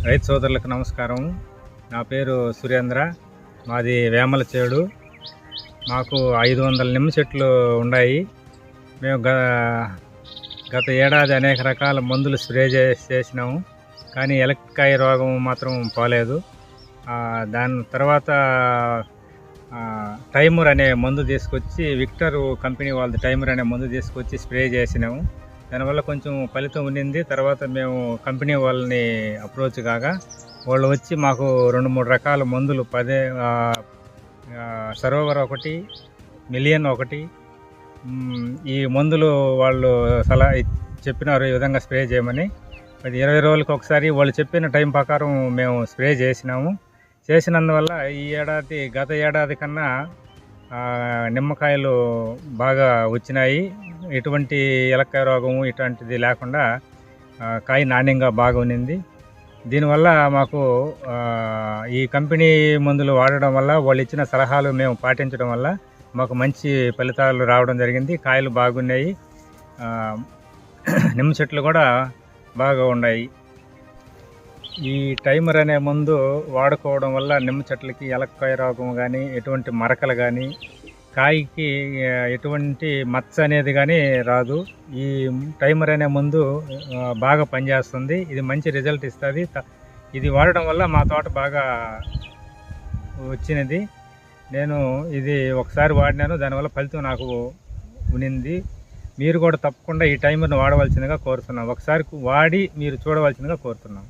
రైతు సోదరులకు నమస్కారం. నా పేరు సురేంద్ర. మాది వేమలచేడు. మాకు 500 నిమ్మ చెట్లు ఉన్నాయి. మేము గత ఏడాది అనేక రకాల మందులు స్ప్రే చేసినాము, కానీ ఎలక్కాయ రోగం మాత్రం పోలేదు. దాని తర్వాత టైమర్ అనే మందు తీసుకొచ్చి, విక్టర్ కంపెనీ వాళ్ళది టైమర్ అనే మందు తీసుకొచ్చి స్ప్రే చేసినాము. దానివల్ల కొంచెం ఫలితం ఉండింది. తర్వాత మేము కంపెనీ వాళ్ళని అప్రోచ్ కాగా వాళ్ళు వచ్చి మాకు 2-3 రకాల మందులు సరోవర్ ఒకటి, మిలియన్ ఒకటి, ఈ మందులు వాళ్ళు సలహా చెప్పినారు ఈ విధంగా స్ప్రే చేయమని. అది 20 రోజులకు ఒకసారి వాళ్ళు చెప్పిన టైం ప్రకారం మేము స్ప్రే చేసినాము. చేసినందువల్ల ఈ ఏడాది గత ఏడాది కన్నా నిమ్మకాయలు బాగా వచ్చినాయి. ఎటువంటి ఎలక్కాయ రోగము ఇటువంటిది లేకుండా కాయ నాణ్యంగా బాగా ఉన్నింది. దీనివల్ల మాకు ఈ కంపెనీ మందులు వాడడం వల్ల, వాళ్ళు ఇచ్చిన సలహాలు మేము పాటించడం వల్ల మాకు మంచి ఫలితాలు రావడం జరిగింది. కాయలు బాగున్నాయి, నిమ్మ చెట్లు కూడా బాగా ఉన్నాయి. ఈ టైమర్ అనే మందు వాడుకోవడం వల్ల నిమ్మ చెట్లకి ఎలక్కాయ రోగం కానీ, ఎటువంటి మరకలు కానీ, కాయకి ఎటువంటి మచ్చ అనేది కానీ రాదు. ఈ టైమర్ అనే మందు బాగా పనిచేస్తుంది. ఇది మంచి రిజల్ట్ ఇస్తుంది. ఇది వాడడం వల్ల మా తోట బాగా వచ్చినది. నేను ఇది ఒకసారి వాడినాను, దానివల్ల ఫలితం నాకు ఉన్నింది. మీరు కూడా తప్పకుండా ఈ టైమర్ని వాడవలసిందిగా కోరుతున్నాం. ఒకసారి వాడి మీరు చూడవలసిందిగా కోరుతున్నాం.